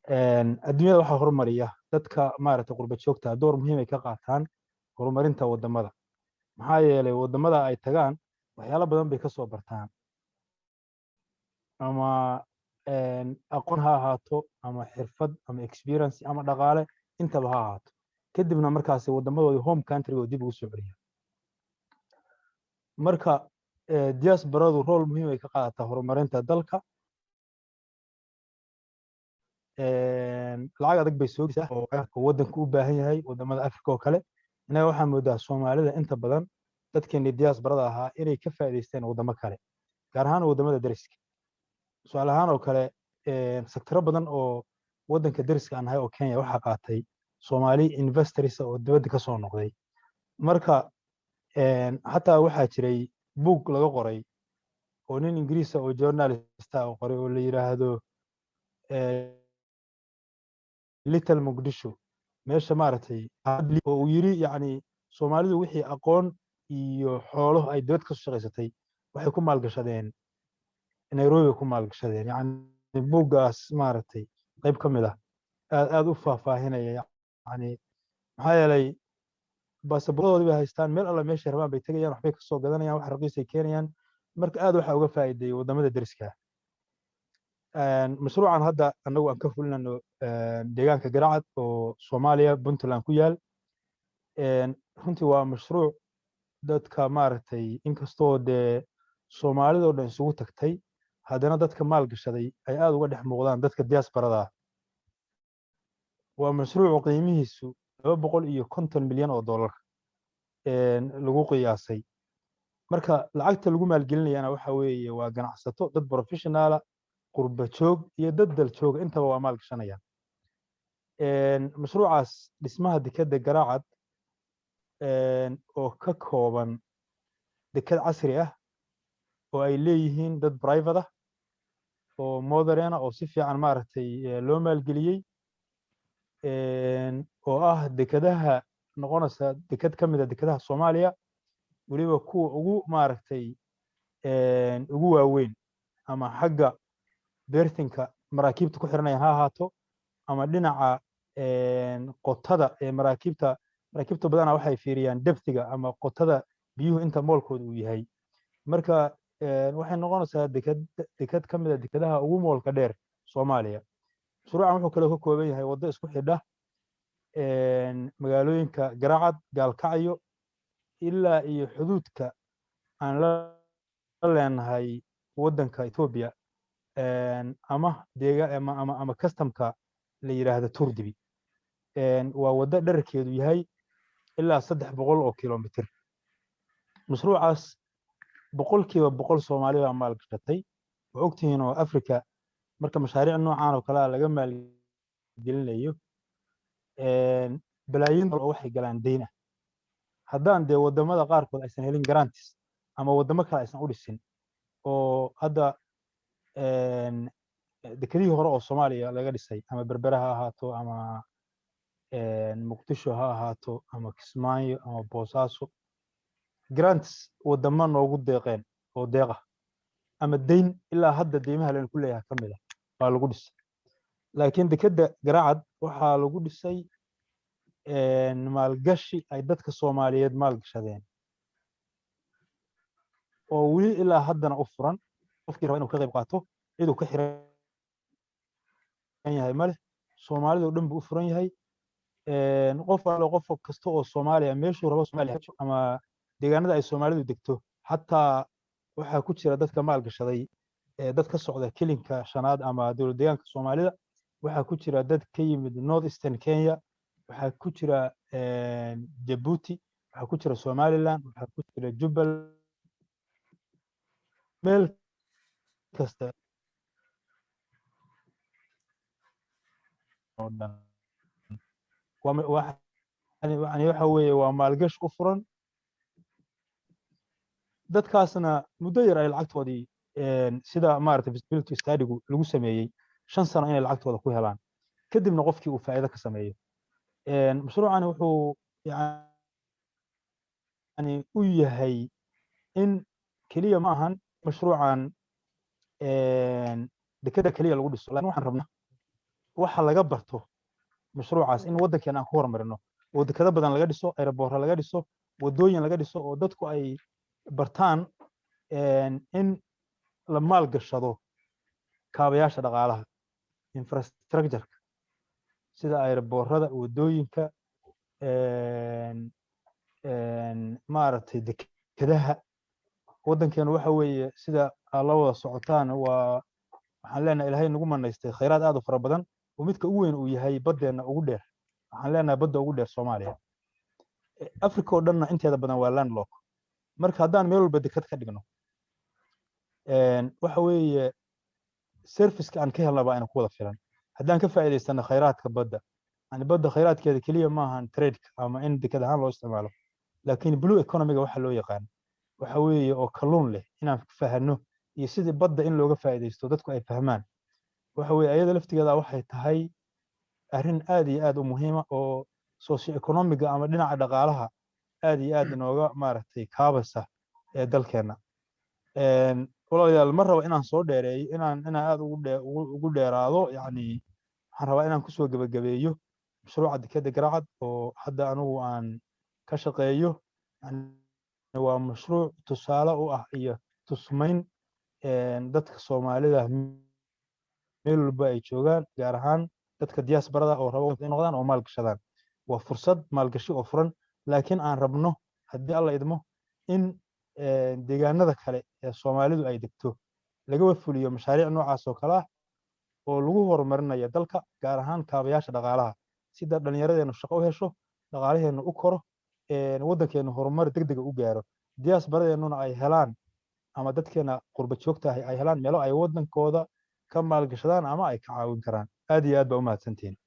adduunyada waxaa horumariya dadka maaragtay qurba joogta door muhiim ay ka qaataan horumarinta wadamada maxaa yeelay wadamada ay tagaan waxyaalo badan bay ka soo bartaan ama aqoon ha ahaato ama xirfad ama experience ama dhaqaale intaba ha ahaato kadibna markaasi wadamadoodii home country-gooda dib ugu soo celiya marka diasporadu role muhiim ay ka qaadataa horumarinta dalka lacag adag bay soo geysaa oo waddanku u baahan yahay wadamada Afrika oo kale inaga waxaa moodaa Soomaalida inta badan dadkeennii diasporada ahaa inay ka faa'iidaysteen wadamo kale gaar ahaan wadamada deriska su'aal ahaan oo kale sektaro badan oo waddanka deriska aan nahay oo Kenya waxaa qaatay Soomaali investors oo dibadda ka soo noqday marka xataa waxaa jiray book laga qoray oo nin Ingiriis ah oo journalist ah oo qoray oo la yiraahdo Little Mogadishu meesha maaragtay oo uu yiri yacni Soomaalidu wixii aqoon iyo xoolo ay dibad ka soo shaqaysatay waxay ku maalgashadeen Nairobi ku maalgashadeen yacni buuggaas maaragtay qayb ka mid ah aad u faahfaahinaya yacni maxaa yeelay baasaboordoodii bay haystaan meel alla meeshay rabaan bay tegayaan waxbay ka soo gadanayaan wax raqiis ay keenayaan marka aad waxaa uga faa'iideeyay wadamada deriska mashruucan hadda annagu aan ka fulinayno deegaanka Garacad oo Soomaaliya Puntland ku yaal runtii waa mashruuc dadka maaragtay inkastoo dee Soomaalida oo dhan isugu tagtay haddana dadka maalgashaday ay aad uga dhex muuqdaan dadka diasporada waa mashruuc qiimihiisu $250 milyan oo dollar lagu qiyaasay marka lacagta lagu maalgelinayana waxa weeye waa ganacsato dad professional qurba joog iyo dad dal joog intaba waa maalgashanayaan mashruucaas dhismaha dekadda Garacad oo ka kooban dekad casri ah oo ay leeyihiin dad private ah oo modern ah oo si fiican maaragtay loo maalgeliyey oo ah dekadaha noqonaysa dekad ka mid ah dekadaha Soomaaliya waliba kuwa ugu maaragtay ugu waaweyn ama xagga beertinka maraakiibta ku xiranayaan ha ahaato ama dhinaca qotada maraakiibta badanaa waxay fiiriyaan depthiga ama qotada biyuhu inta moolkooda uu yahay marka waxay noqonaysaa dekad ka mid ah dekadaha ugu moolka dheer Soomaaliya mashruucan wuxuu kale ka kooban yahay waddo isku xidha magaalooyinka Garacad Gaalkacyo ilaa iyo xuduudka aan la leenahay waddanka Ethiopia ama customka la yiraahdo Turdibi waa waddo dhererkeedu yahay ilaa 300 oo kiiloomitir mashruucaas boqolkiiba boqol Soomaali baa maalgashatay waa ogtihiin oo Afrika marka mashaariic noocan oo kale laga maalgelinayo balaayiin oo waxay galaan deyn ah haddaan dee wadamada qaarkood aysan helin grantis ama wadamo kale aysan u dhisin oo hadda dekadihii hore oo Soomaaliya laga dhisay ama Berbera ha ahaato ama Muqdisho ha ahaato ama Kismaayo ama Boosaaso grants wadamo noogu deeqeen oo deeqa ama deyn ilaa hadda deymaha leen ku leeyahay kamid ah baa lagu dhisay laakiin dekadda Garacad waxaa lagu dhisay maalgashi ay dadka Soomaaliyeed maalgashadeen oo weli ilaa haddana u furan qofkii raba inuu ka qayb qaato ciduu ka xiran yahay male Soomaalidu dhan buu u furan yahay qof kasta oo Soomaaliya meeshuu rabo Soomaaliya ama deegaanada ay Soomaalidu degto xataa waxaa ku jira dadka maalgashaday dad ka socda kilinka shanaad ama dowlad deegaanka Soomaalida waxaa ku jira dad ka yimid North Eastern Kenya waxaa ku jira Djibouti waxaa ku jira Somaliland waxaa ku jira Jubaland meel kasta oo dhan waxa weeye waa maalgash u furan dadkaasna muddo yar ay lacagtoodii sida maaragtay feasibility study-gu lagu sameeyey 5 sano inay lacagtooda ku helaan kadibna qofkii uu faa'iido ka sameeyo mashruucani wuxuu yani u yahay in kaliya ma ahan mashruucan dekada kaliya lagu dhiso laakiin waxaan rabnaa waxa laga barto mashruucaas in waddankeena aan ku horumarino oo dekado badan laga dhiso aeroboorro laga dhiso waddooyin laga dhiso oo dadku ay bartaan in la maalgashado kaabayaasha dhaqaalaha infrastructure sida aeroboorrada waddooyinka maaragtay dekadaha waddankeenu waxa weeye sida aad la wada socotaan waxaan leenahay ilaahay nagu manaystay khayraad aad u fara badan oo midka ugu weyn uu yahay baddeena ugu dheer waxaan leenahay badda ugu dheer Soomaaliya Afrika oo dhanna inteeda badan waa landlock marka haddaan meel walba dekad ka dhigno waxa weeye serviceka aan ka helna baa ina ku wada filan haddaan ka faa'iidaysano khayraadka badda yani badda khayraadkeeda kaliya ma ahan trade ama in dekad ahaan loo isticmaalo laakiin blue economy-ga waxa loo yaqaan waxa weeye oo kalluun leh inaan fahanno iyo sidii badda in looga faa'iidaysto dadku ay fahmaan waxa weeye ayada laftigeeda waxay tahay arrin aad iyo aad u muhiima oo socio-economiga ama dhinaca dhaqaalaha aad iyo aad inooga maaragtay kaabaysa ee dalkeena walaalayaal ma rabo inaan soo dheereeyo inaan aad ugu dheeraado yani waxaan rabaa inaan kusoo gabagabeeyo mashruuca dekeda Garacad oo hadda anigu aan ka shaqeeyo waa mashruuc tusaale u ah iyo tusmayn dadka Soomaalida meel walba ay joogaan gaar ahaan dadka diasporada oo rabo inay noqdaan oo maalgashadaan waa fursad maalgashi oo furan laakiin aan rabno haddii alla idmo in deegaanada kale ee Soomaalidu ay degto laga fuliyo mashaariic noocaas oo kale ah oo lagu horumarinayo dalka gaar ahaan kaabayaasha dhaqaalaha sida dhalinyaradeenu shaqo u hesho dhaqaalaheenu u koro waddankeenu horumar degdeg u gaaro diasporadeennuna ay helaan ama dadkeena qurba joogta ay helaan meelo ay waddankooda ka maalgashadaan ama ay ka caawin karaan aad iyo aad baa u mahadsantihiin